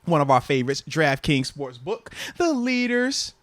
one of our favorites, DraftKings Sportsbook, the leaders.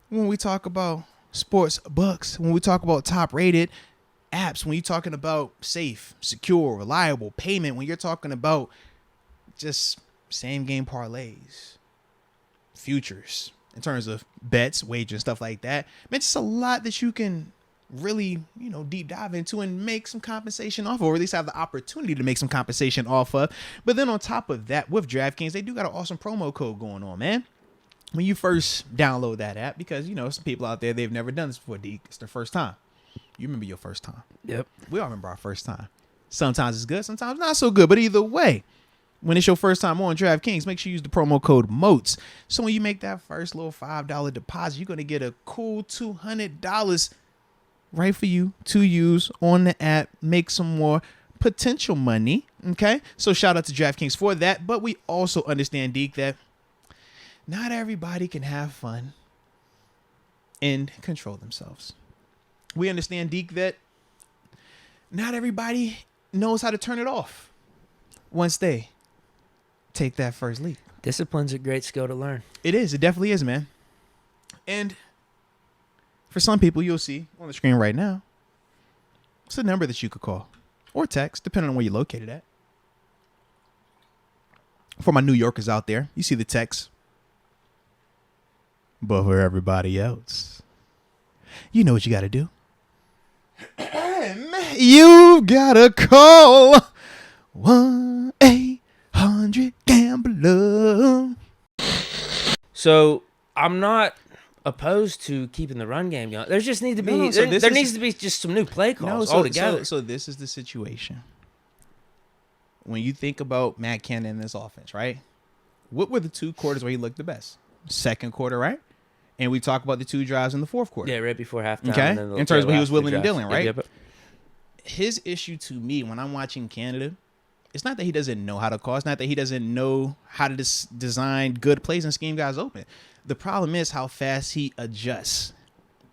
When we talk about sports books, when we talk about top rated apps, when you're talking about safe, secure, reliable payment, when you're talking about just same game parlays, futures, in terms of bets, wagers, stuff like that, man, it's just a lot that you can really, deep dive into and make some compensation off of, or at least have the opportunity to make some compensation off of. But then on top of that, with DraftKings, they do got an awesome promo code going on, man. When you first download that app, because, some people out there, they've never done this before, Deke. It's their first time. You remember your first time. Yep. We all remember our first time. Sometimes it's good, sometimes not so good. But either way, when it's your first time on DraftKings, make sure you use the promo code MOATS. So when you make that first little $5 deposit, you're going to get a cool $200 right for you to use on the app, make some more potential money. Okay. So shout out to DraftKings for that. But we also understand, Deke, that not everybody can have fun and control themselves. We understand, Deke, that not everybody knows how to turn it off once they take that first leap. Discipline's a great skill to learn. It is. It definitely is, man. And for some people, you'll see on the screen right now, it's a number that you could call or text, depending on where you're located at. For my New Yorkers out there, you see the text. But for everybody else, you know what you got to do. You got to call 1-800-GAMBLER. So I'm not opposed to keeping the run game going. There just need to be there needs to be just some new play calls altogether. So this is the situation. When you think about Matt Canada in this offense, right? What were the 2 quarters where he looked the best? Second quarter, right? And we talk about the 2 drives in the fourth quarter. Yeah, right before halftime. Okay, in terms of what he was willing and dealing, right? Yep. His issue to me when I'm watching Canada, it's not that he doesn't know how to call. It's not that he doesn't know how to design good plays and scheme guys open. The problem is how fast he adjusts.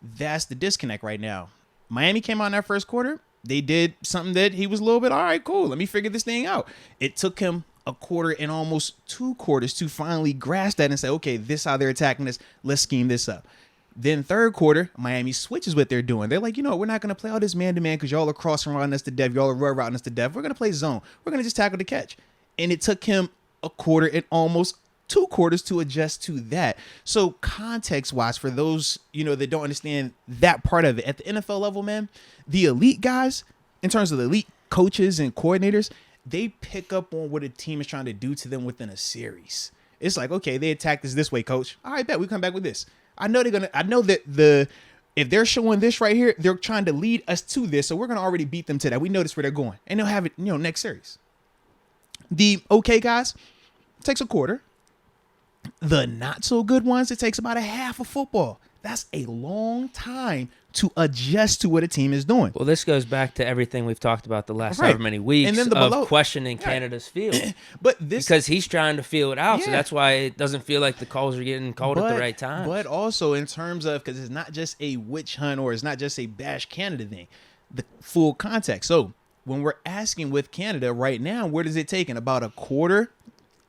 That's the disconnect right now. Miami came out in that first quarter. They did something that he was a little bit, all right, cool, let me figure this thing out. It took him a quarter and almost 2 quarters to finally grasp that and say, okay, this is how they're attacking this. Let's scheme this up. Then third quarter, Miami switches what they're doing. They're like, we're not going to play all this man-to-man because y'all are crossing around us to death. Y'all are run routing us to death. We're going to play zone. We're going to just tackle the catch. And it took him a quarter and almost 2 quarters to adjust to that. So context-wise, for those, that don't understand that part of it, at the NFL level, man, the elite guys, in terms of the elite coaches and coordinators, they pick up on what a team is trying to do to them within a series. It's like, okay, they attacked us this way, coach. All right, bet we come back with this. I know that if they're showing this right here, they're trying to lead us to this. So we're going to already beat them to that. We notice where they're going and they'll have it, next series. The okay guys, it takes a quarter. The not so good ones, it takes about a half of football. That's a long time to adjust to what a team is doing. Well, this goes back to everything we've talked about the last however many weeks, and then of questioning Canada's field. Because he's trying to feel it out, so that's why it doesn't feel like the calls are getting called at the right time. But also in terms of, because it's not just a witch hunt or it's not just a bash Canada thing, the full context. So when we're asking with Canada right now, where does it take? In about a quarter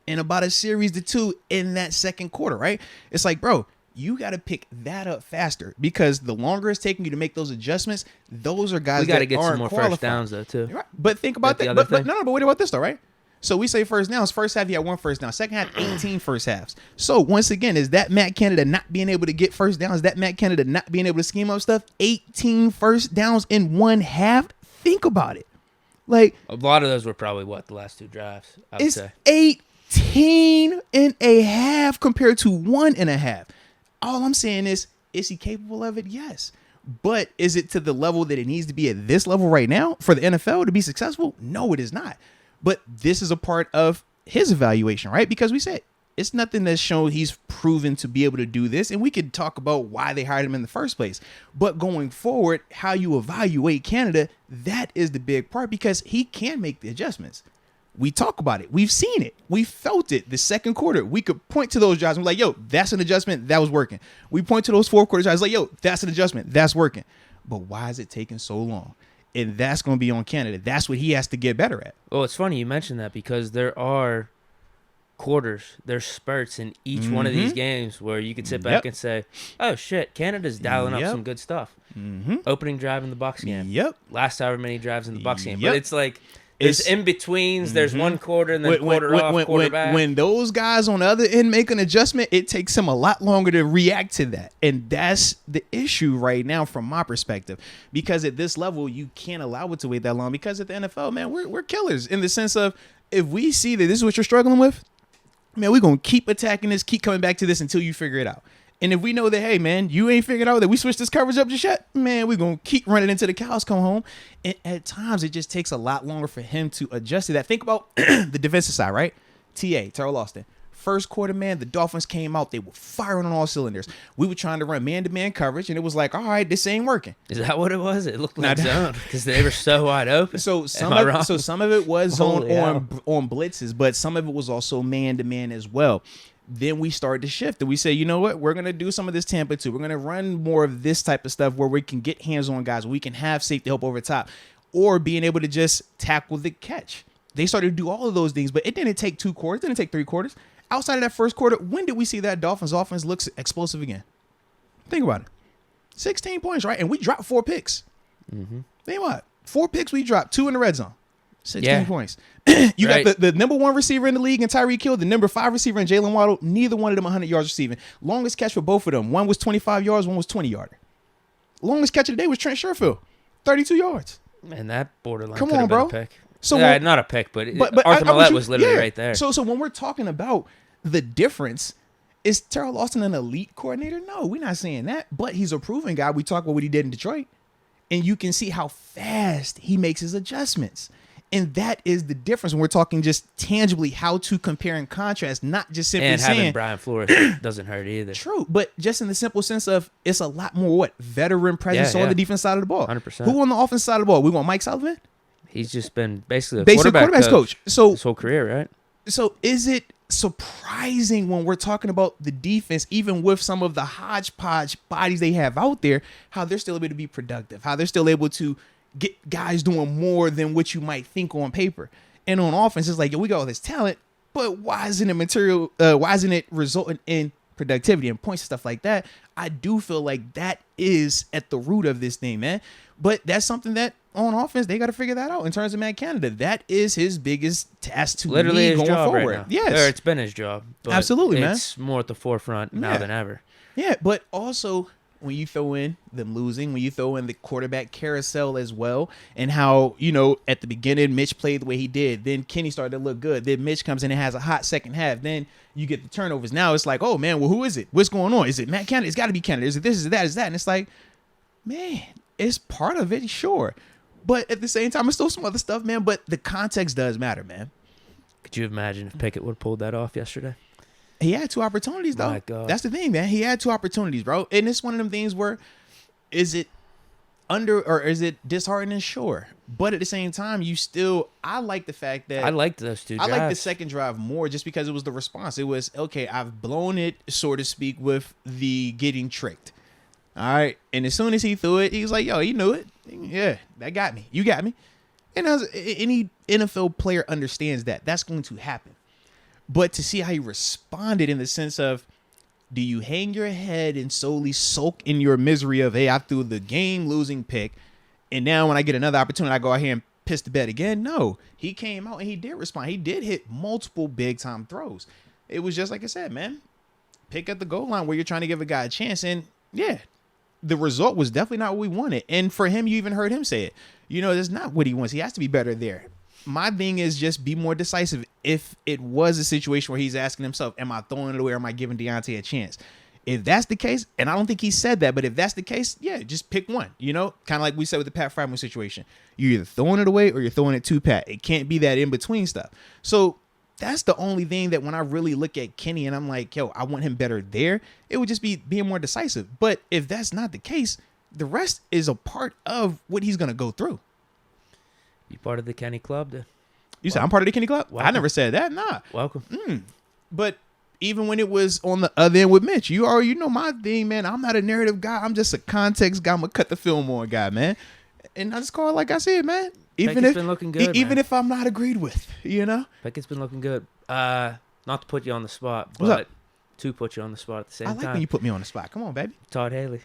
and about a series to 2 in that second quarter, right? It's like, bro, you got to pick that up faster because the longer it's taking you to make those adjustments, those are guys that aren't qualified. We got to get some more first downs though too. Right. But think about that. But what about this though, right? So we say first downs. First half, you had 1 first down. Second half, 18 first halves. So once again, is that Matt Canada not being able to get first downs? Is that Matt Canada not being able to scheme up stuff? 18 first downs in 1 half. Think about it. Like a lot of those were probably the last 2 drives. I would say 18 and a half compared to 1.5. All I'm saying is he capable of it? Yes. But is it to the level that it needs to be at this level right now for the NFL to be successful? No, it is not. But this is a part of his evaluation, right? Because we said it's nothing that's shown he's proven to be able to do this. And we could talk about why they hired him in the first place. But going forward, how you evaluate Canada, that is the big part because he can make the adjustments. We talk about it. We've seen it. We felt it. The second quarter, we could point to those drives and be like, yo, that's an adjustment. That was working. We point to those fourth quarter drives like, yo, that's an adjustment. That's working. But why is it taking so long? And that's going to be on Canada. That's what he has to get better at. Well, it's funny you mentioned that because there are quarters, there's spurts in each one of these games where you could sit back and say, oh, shit, Canada's dialing up some good stuff. Opening drive in the Bucks game. Last however many drives in the Bucks game. But it's like, there's in-betweens, there's one quarter and then quarter back. When those guys on the other end make an adjustment, it takes them a lot longer to react to that. And that's the issue right now from my perspective. Because at this level, you can't allow it to wait that long. Because at the NFL, man, we're killers in the sense of, if we see that this is what you're struggling with, man, we're going to keep attacking this, keep coming back to this until you figure it out. And if we know that, hey, man, you ain't figured out that we switched this coverage up just yet, man, we're going to keep running until the cows come home. And at times, it just takes a lot longer for him to adjust to that. Think about the defensive side, right? Terrell Austin. First quarter, man, the Dolphins came out. They were firing on all cylinders. We were trying to run man-to-man coverage, and it was like, all right, this ain't working. Is that what it was? It looked like zone because they were so wide open. So some of it was on blitzes, but some of it was also man-to-man as well. Then we started to shift and we say, you know what? We're going to do some of this Tampa too. We're going to run more of this type of stuff where we can get hands on guys. We can have safety help over top or being able to just tackle the catch. They started to do all of those things, but it didn't take 2 quarters. It didn't take 3 quarters. Outside of that first quarter, when did we see that Dolphins offense looks explosive again? Think about it. 16 points, right? And we dropped 4 picks. Think about it. 4 picks we dropped, 2 in the red zone. 16 points. You got the number 1 receiver in the league in Tyreek Hill, the number 5 receiver in Jalen Waddle. Neither one of them 100 yards receiving. Longest catch for both of them. One was 25 yards, one was 20 yards. Longest catch of the day was Trent Sherfield, 32 yards. Man, that borderline could have been a pick. So not a pick, but Arthur Millette was literally right there. So when we're talking about the difference, is Terrell Austin an elite coordinator? No, we're not saying that. But he's a proven guy. We talk about what he did in Detroit. And you can see how fast he makes his adjustments. And that is the difference when we're talking just tangibly how to compare and contrast, not just simply saying. And having Brian Flores doesn't hurt either. True, but just in the simple sense of it's a lot more veteran presence on the defense side of the ball. 100%. Who on the offense side of the ball? We want Mike Sullivan? He's just been basically a quarterback's coach so his whole career, right? So is it surprising when we're talking about the defense, even with some of the hodgepodge bodies they have out there, how they're still able to be productive, how they're still able to get guys doing more than what you might think on paper. And on offense, it's like, yo, we got all this talent, but why isn't it resulting in productivity and points and stuff like that? I do feel like that is at the root of this thing, man. But that's something that on offense, they got to figure that out in terms of Matt Canada. That is his biggest task to literally going forward. Right now. Yes. Or it's been his job. But absolutely, man. It's more at the forefront now than ever. Yeah, but also when you throw in them losing, when you throw in the quarterback carousel as well, and how, at the beginning, Mitch played the way he did. Then Kenny started to look good. Then Mitch comes in and has a hot second half. Then you get the turnovers. Now it's like, oh, man, well, who is it? What's going on? Is it Matt Canada? It's got to be Canada. Is it this? Is it that? Is that? And it's like, man, it's part of it, sure. But at the same time, it's still some other stuff, man. But the context does matter, man. Could you imagine if Pickett would have pulled that off yesterday? He had 2 opportunities, though. My God. That's the thing, man. He had 2 opportunities, bro. And it's one of them things where is it under or is it disheartening? Sure. But at the same time, I like the fact that I liked those 2 drives. I like the second drive more just because it was the response. It was, okay, I've blown it, so to speak, with the getting tricked. All right. And as soon as he threw it, he was like, yo, you knew it. Yeah, that got me. You got me. And as any NFL player understands that, that's going to happen. But to see how he responded in the sense of, do you hang your head and solely sulk in your misery of, hey, I threw the game-losing pick, and now when I get another opportunity, I go out here and piss the bed again? No. He came out and he did respond. He did hit multiple big-time throws. It was just like I said, man, pick at the goal line where you're trying to give a guy a chance. And, yeah, the result was definitely not what we wanted. And for him, you even heard him say it. That's not what he wants. He has to be better there. My thing is just be more decisive. If it was a situation where he's asking himself, am I throwing it away or am I giving Deontay a chance? If that's the case, and I don't think he said that, but if that's the case, yeah, just pick one, kind of like we said with the Pat Frymouth situation. You're either throwing it away or you're throwing it to Pat. It can't be that in-between stuff. So that's the only thing that when I really look at Kenny and I'm like, yo, I want him better there, it would just be being more decisive. But if that's not the case, the rest is a part of what he's going to go through. You part of the Kenny Club, then? You said I'm part of the Kenny Club? Welcome. I never said that. Nah. Welcome. But even when it was on the other end with Mitch, you already know my thing, man. I'm not a narrative guy. I'm just a context guy. I'm a cut the film on guy, man. And I just call it like I said, man. Pickett's been looking good, even if I'm not agreed with, Pickett's been looking good. not to put you on the spot, What's but up? to put you on the spot at the same I time. like when you put me on the spot. Come on, baby. Todd Haley.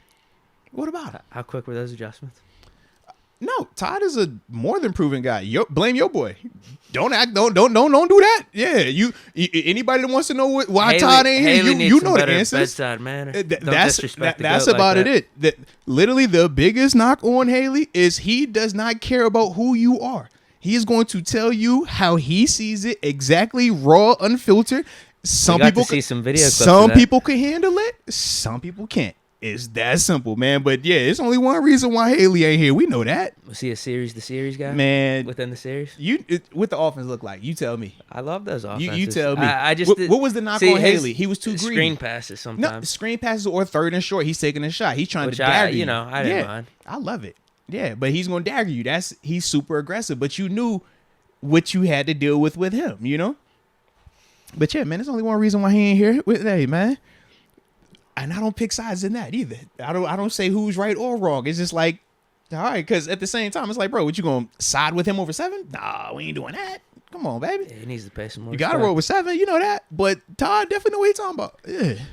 What about it? How quick were those adjustments? No, Todd is a more than proven guy. Blame your boy. Don't do that. Yeah, anybody that wants to know why Todd ain't here, you know the answers. Bedside manner. That's about it. Literally, the biggest knock on Haley is he does not care about who you are. He is going to tell you how he sees it, exactly, raw, unfiltered. Some people see some video clips some people can handle it. Some people can't. It's that simple, man. But yeah, it's only one reason why Haley ain't here. We know that. Was he the series guy? Man, within the series, what the offense look like? You tell me. I love those offenses. You tell me. I just what was the knock on Haley? He was too greedy. Screen passes sometimes. No, screen passes or third and short. He's taking a shot. He's trying to dagger you. I didn't mind. I love it. Yeah, but he's gonna dagger you. He's super aggressive. But you knew what you had to deal with him. You know. But yeah, man, there's only one reason why he ain't here. Hey, man. And I don't pick sides in that either. I don't say who's right or wrong. It's just like, all right, because at the same time, it's like, bro, what you gonna side with him over 7? Nah, we ain't doing that. Come on, baby. Yeah, he needs to pay some more. You gotta roll with 7, you know that. But Todd definitely know what he's talking about. Yeah.